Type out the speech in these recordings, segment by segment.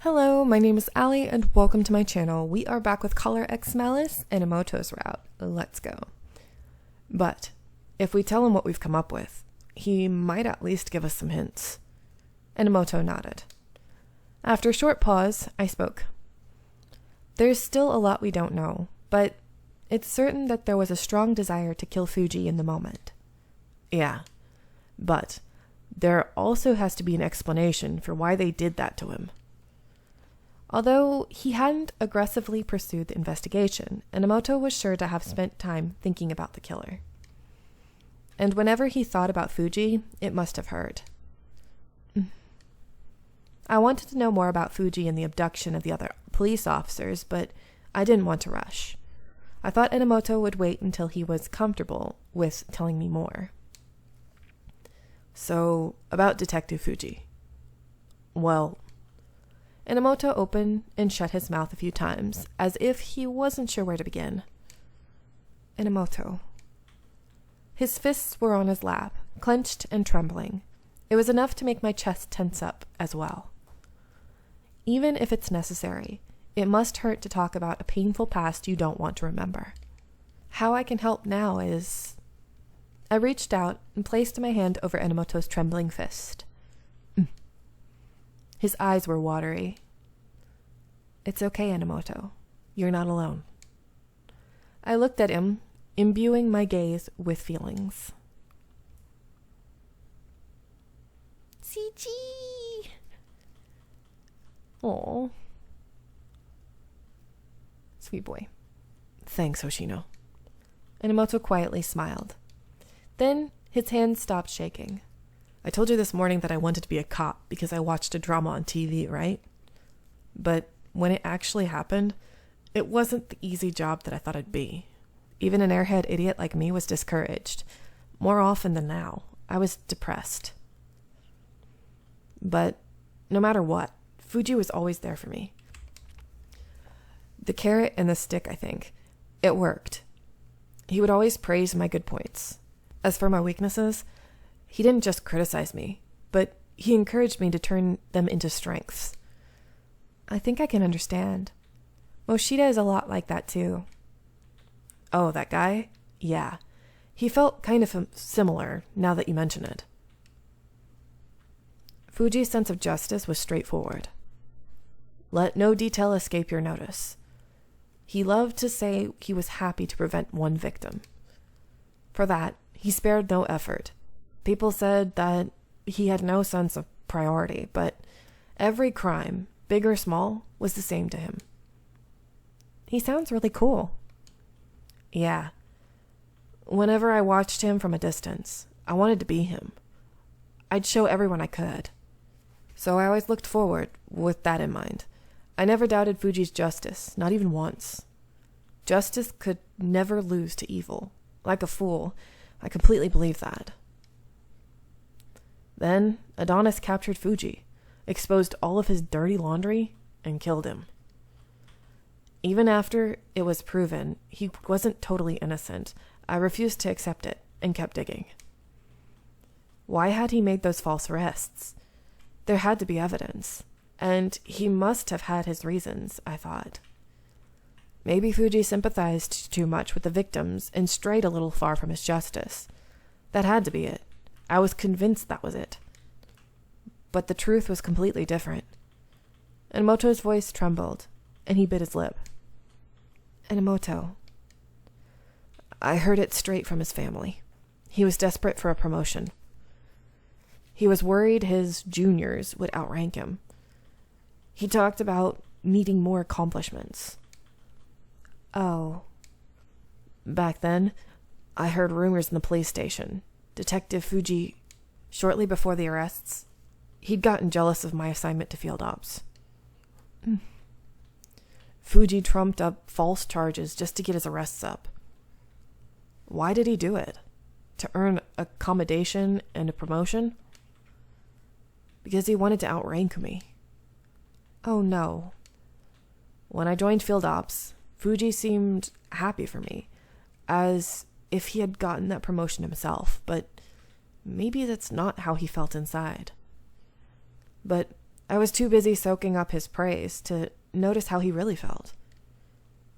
Hello, my name is Ali and welcome to my channel. We are back with Collar X Malice, Enomoto's route. Let's go. But if we tell him what we've come up with, he might at least give us some hints. Enomoto nodded. After a short pause, I spoke. There's still a lot we don't know, but it's certain that there was a strong desire to kill Fuji in the moment. Yeah, but there also has to be an explanation for why they did that to him. Although he hadn't aggressively pursued the investigation, Enomoto was sure to have spent time thinking about the killer. And whenever he thought about Fuji, it must have hurt. I wanted to know more about Fuji and the abduction of the other police officers, but I didn't want to rush. I thought Enomoto would wait until he was comfortable with telling me more. So, about Detective Fuji. Well, Enomoto opened and shut his mouth a few times, as if he wasn't sure where to begin. Enomoto. His fists were on his lap, clenched and trembling. It was enough to make my chest tense up as well. Even if it's necessary, it must hurt to talk about a painful past you don't want to remember. How I can help now is... I reached out and placed my hand over Enomoto's trembling fist. His eyes were watery. It's okay, Enomoto. You're not alone. I looked at him, imbuing my gaze with feelings. CG! Aw. Sweet boy. Thanks, Hoshino. Enomoto quietly smiled. Then his hands stopped shaking. I told you this morning that I wanted to be a cop because I watched a drama on TV, right? But when it actually happened, it wasn't the easy job that I thought it'd be. Even an airhead idiot like me was discouraged. More often than now, I was depressed. But no matter what, Fuji was always there for me. The carrot and the stick, I think. It worked. He would always praise my good points. As for my weaknesses, he didn't just criticize me, but he encouraged me to turn them into strengths. I think I can understand. Moshida is a lot like that too. Oh, that guy? Yeah. He felt kind of similar, now that you mention it. Fuji's sense of justice was straightforward. Let no detail escape your notice. He loved to say he was happy to prevent one victim. For that, he spared no effort. People said that he had no sense of priority, but every crime, big or small, was the same to him. He sounds really cool. Yeah. Whenever I watched him from a distance, I wanted to be him. I'd show everyone I could. So I always looked forward with that in mind. I never doubted Fuji's justice, not even once. Justice could never lose to evil. Like a fool, I completely believed that. Then, Adonis captured Fuji, exposed all of his dirty laundry, and killed him. Even after it was proven he wasn't totally innocent, I refused to accept it and kept digging. Why had he made those false arrests? There had to be evidence, and he must have had his reasons, I thought. Maybe Fuji sympathized too much with the victims and strayed a little far from his justice. That had to be it. I was convinced that was it. But the truth was completely different. Enomoto's voice trembled, and he bit his lip. Enomoto. I heard it straight from his family. He was desperate for a promotion. He was worried his juniors would outrank him. He talked about needing more accomplishments. Oh. Back then, I heard rumors in the police station. Detective Fuji, shortly before the arrests, he'd gotten jealous of my assignment to field ops. Fuji trumped up false charges just to get his arrests up. Why did he do it? To earn accommodation and a promotion? Because he wanted to outrank me. Oh no. When I joined field ops, Fuji seemed happy for me, as if he had gotten that promotion himself, but maybe that's not how he felt inside. But I was too busy soaking up his praise to notice how he really felt.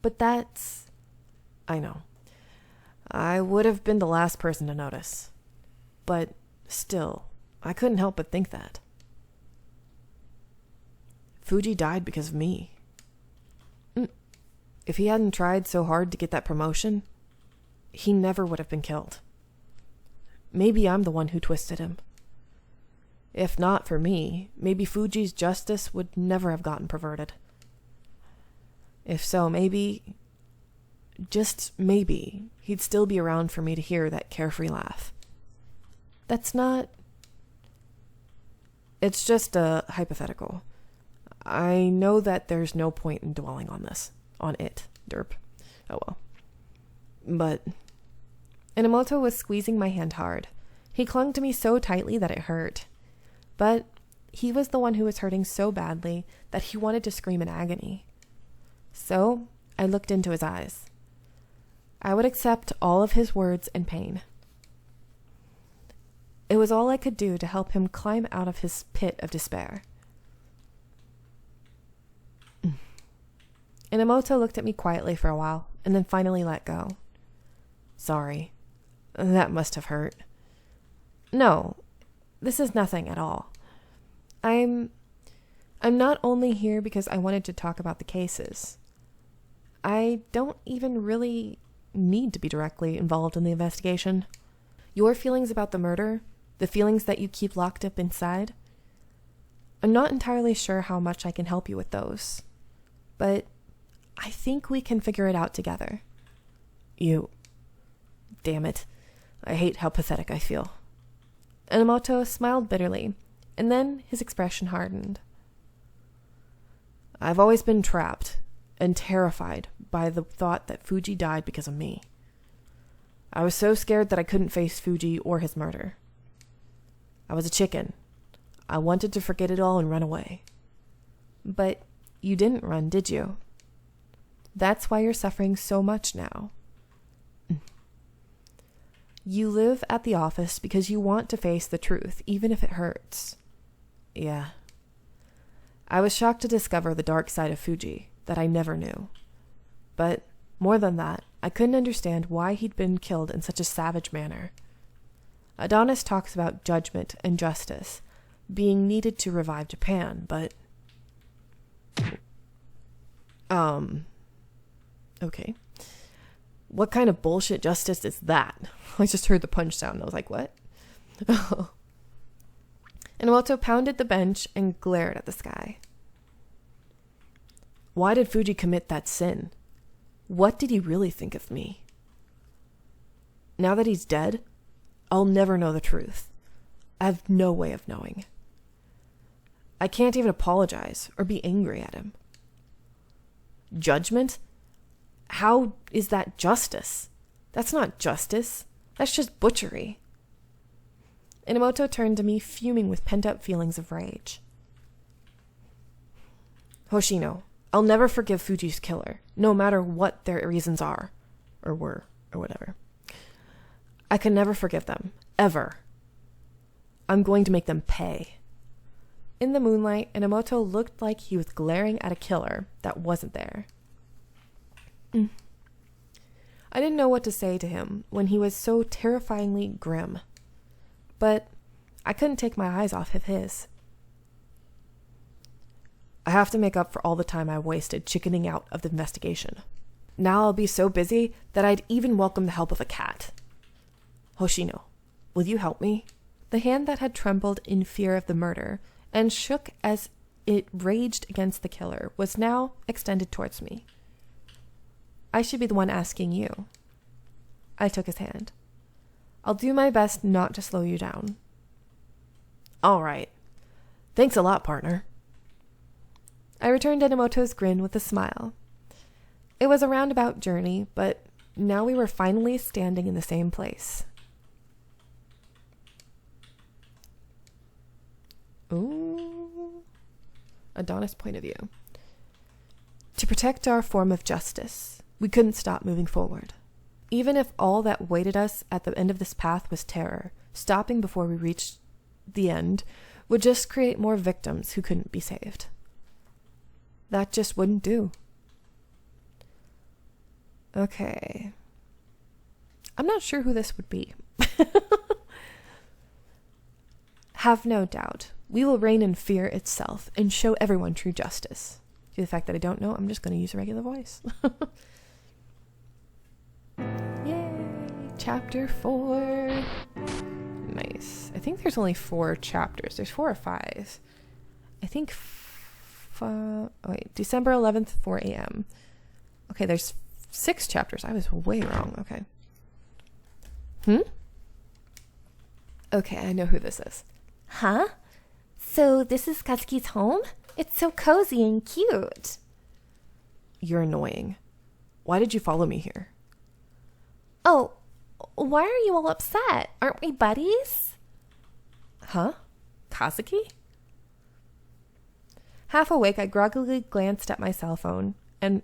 But I know. I would have been the last person to notice. But still, I couldn't help but think that. Fuji died because of me. If he hadn't tried so hard to get that promotion, he never would have been killed. Maybe I'm the one who twisted him. If not for me, maybe Fuji's justice would never have gotten perverted. If so, maybe, just maybe, he'd still be around for me to hear that carefree laugh. It's just a hypothetical. I know that there's no point in dwelling on this. On it, derp. Oh well. But Enomoto was squeezing my hand hard. He clung to me so tightly that it hurt. But he was the one who was hurting so badly that he wanted to scream in agony. So I looked into his eyes. I would accept all of his words and pain. It was all I could do to help him climb out of his pit of despair. Enomoto looked at me quietly for a while, and then finally let go. Sorry. That must have hurt. No, this is nothing at all. I'm not only here because I wanted to talk about the cases. I don't even really need to be directly involved in the investigation. Your feelings about the murder, the feelings that you keep locked up inside, I'm not entirely sure how much I can help you with those. But I think we can figure it out together. Damn it. I hate how pathetic I feel. Enomoto smiled bitterly, and then his expression hardened. I've always been trapped and terrified by the thought that Fuji died because of me. I was so scared that I couldn't face Fuji or his murder. I was a chicken. I wanted to forget it all and run away. But you didn't run, did you? That's why you're suffering so much now. You live at the office because you want to face the truth, even if it hurts. Yeah. I was shocked to discover the dark side of Fuji that I never knew. But more than that, I couldn't understand why he'd been killed in such a savage manner. Adonis talks about judgment and justice being needed to revive Japan, but... Okay. What kind of bullshit justice is that? I just heard the punch sound and I was like, what? Enomoto pounded the bench and glared at the sky. Why did Fuji commit that sin? What did he really think of me? Now that he's dead, I'll never know the truth. I have no way of knowing. I can't even apologize or be angry at him. Judgment? How is that justice? That's not justice. That's just butchery. Enomoto turned to me, fuming with pent-up feelings of rage. Hoshino, I'll never forgive Fuji's killer, no matter what their reasons are, or were, or whatever. I can never forgive them, ever. I'm going to make them pay. In the moonlight, Enomoto looked like he was glaring at a killer that wasn't there. I didn't know what to say to him when he was so terrifyingly grim, but I couldn't take my eyes off of his. I have to make up for all the time I wasted chickening out of the investigation. Now I'll be so busy that I'd even welcome the help of a cat. Hoshino, will you help me? The hand that had trembled in fear of the murder and shook as it raged against the killer was now extended towards me. I should be the one asking you. I took his hand. I'll do my best not to slow you down. All right. Thanks a lot, partner. I returned Enomoto's grin with a smile. It was a roundabout journey, but now we were finally standing in the same place. Ooh. Adonis' point of view. To protect our form of justice, we couldn't stop moving forward. Even if all that waited us at the end of this path was terror, stopping before we reached the end would just create more victims who couldn't be saved. That just wouldn't do. Okay. I'm not sure who this would be. Have no doubt, we will reign in fear itself and show everyone true justice. Due to the fact that I don't know, I'm just going to use a regular voice. Yay! Chapter 4. Nice. I think there's only 4 chapters. There's 4 or 5. I think... December 11th, 4 a.m. Okay, there's 6 chapters. I was way wrong. Okay. Okay, I know who this is. Huh? So this is Kazuki's home? It's so cozy and cute. You're annoying. Why did you follow me here? Oh, why are you all upset? Aren't we buddies? Huh? Kazuki? Half awake, I groggily glanced at my cell phone and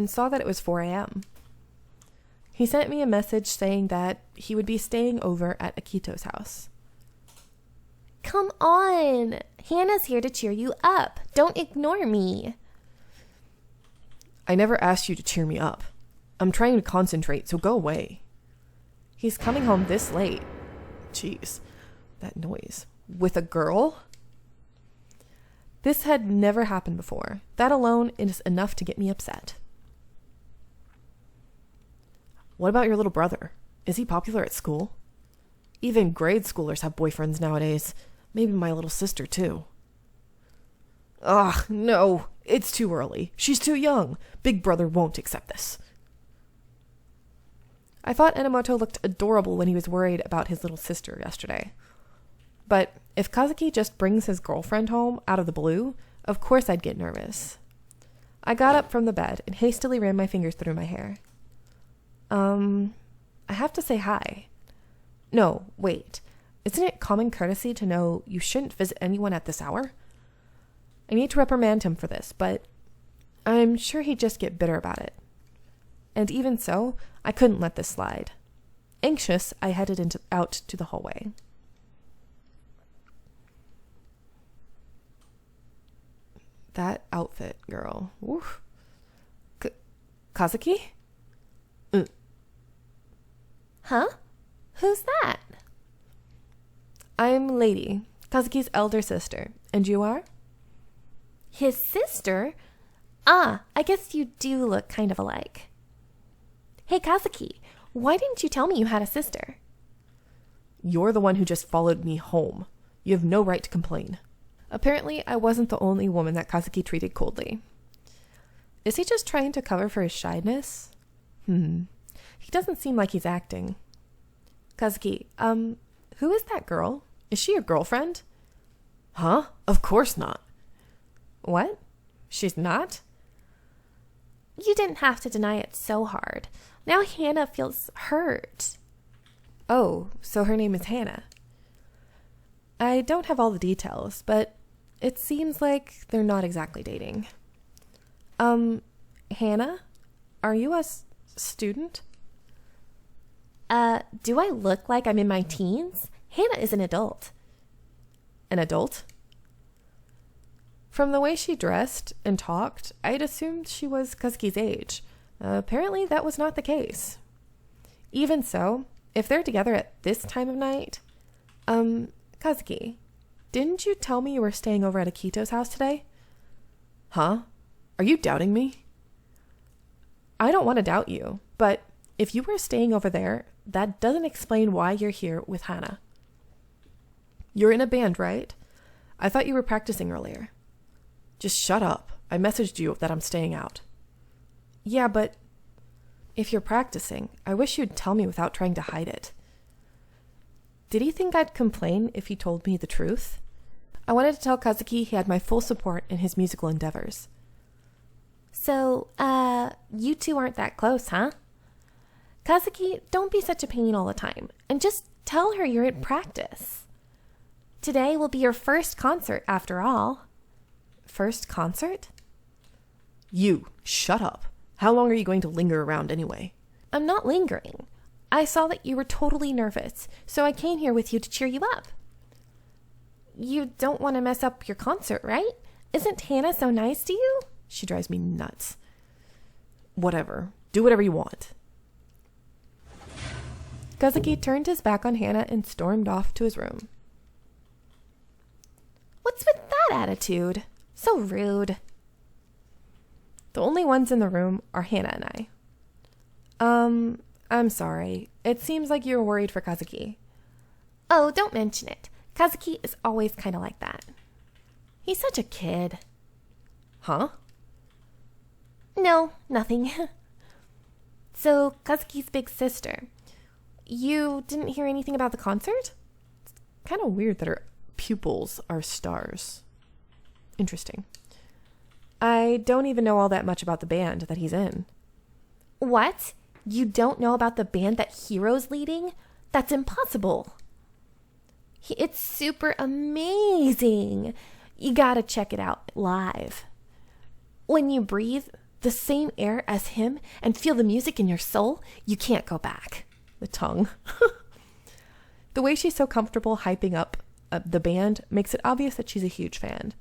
saw that it was 4 a.m. He sent me a message saying that he would be staying over at Akito's house. Come on. Hannah's here to cheer you up. Don't ignore me. I never asked you to cheer me up. I'm trying to concentrate, so go away. He's coming home this late. Jeez, that noise. With a girl? This had never happened before. That alone is enough to get me upset. What about your little brother? Is he popular at school? Even grade schoolers have boyfriends nowadays. Maybe my little sister too. Ugh, no. It's too early. She's too young. Big brother won't accept this. I thought Enomoto looked adorable when he was worried about his little sister yesterday. But if Kazuki just brings his girlfriend home out of the blue, of course I'd get nervous. I got up from the bed and hastily ran my fingers through my hair. I have to say hi. No, wait. Isn't it common courtesy to know you shouldn't visit anyone at this hour? I need to reprimand him for this, but I'm sure he'd just get bitter about it. And even so, I couldn't let this slide. Anxious, I headed out to the hallway. That outfit, girl. Oof. Kazuki? Huh? Who's that? I'm Lady, Kazuki's elder sister. And you are? His sister? Ah, I guess you do look kind of alike. Hey, Kazuki, why didn't you tell me you had a sister? You're the one who just followed me home. You have no right to complain. Apparently, I wasn't the only woman that Kazuki treated coldly. Is he just trying to cover for his shyness? He doesn't seem like he's acting. Kazuki, who is that girl? Is she your girlfriend? Huh? Of course not. What? She's not? You didn't have to deny it so hard. Now Hannah feels hurt. Oh, so her name is Hannah. I don't have all the details, but it seems like they're not exactly dating. Hannah? Are you a student? Do I look like I'm in my teens? Hannah is an adult. An adult? From the way she dressed and talked, I'd assumed she was Kazuki's age. Apparently, that was not the case. Even so, if they're together at this time of night... Kazuki, didn't you tell me you were staying over at Akito's house today? Huh? Are you doubting me? I don't want to doubt you, but if you were staying over there, that doesn't explain why you're here with Hannah. You're in a band, right? I thought you were practicing earlier. Just shut up. I messaged you that I'm staying out. Yeah, but if you're practicing, I wish you'd tell me without trying to hide it. Did he think I'd complain if he told me the truth? I wanted to tell Kazuki he had my full support in his musical endeavors. So, you two aren't that close, huh? Kazuki, don't be such a pain all the time, and just tell her you're at practice. Today will be your first concert, after all. First concert? You, shut up. How long are you going to linger around anyway? I'm not lingering. I saw that you were totally nervous, so I came here with you to cheer you up. You don't want to mess up your concert, right? Isn't Hannah so nice to you? She drives me nuts. Whatever. Do whatever you want. Kazuki turned his back on Hannah and stormed off to his room. What's with that attitude? So rude. The only ones in the room are Hannah and I. I'm sorry. It seems like you're worried for Kazuki. Oh, don't mention it. Kazuki is always kind of like that. He's such a kid. Huh? No, nothing. So, Kazuki's big sister. You didn't hear anything about the concert? It's kind of weird that her pupils are stars. Interesting. I don't even know all that much about the band that he's in. What? You don't know about the band that Hiro's leading? That's impossible. It's super amazing. You gotta check it out live. When you breathe the same air as him and feel the music in your soul, you can't go back. The tongue. The way she's so comfortable hyping up the band makes it obvious that she's a huge fan.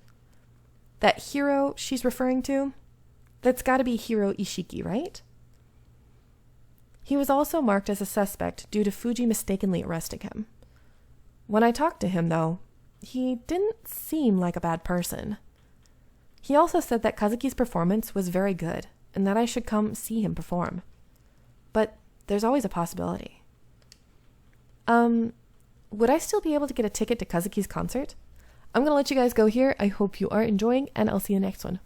That Hiro she's referring to, that's gotta be Hiro Ishiki, right? He was also marked as a suspect due to Fuji mistakenly arresting him. When I talked to him, though, he didn't seem like a bad person. He also said that Kazuki's performance was very good and that I should come see him perform. But there's always a possibility. Would I still be able to get a ticket to Kazuki's concert? I'm going to let you guys go here. I hope you are enjoying, and I'll see you next one.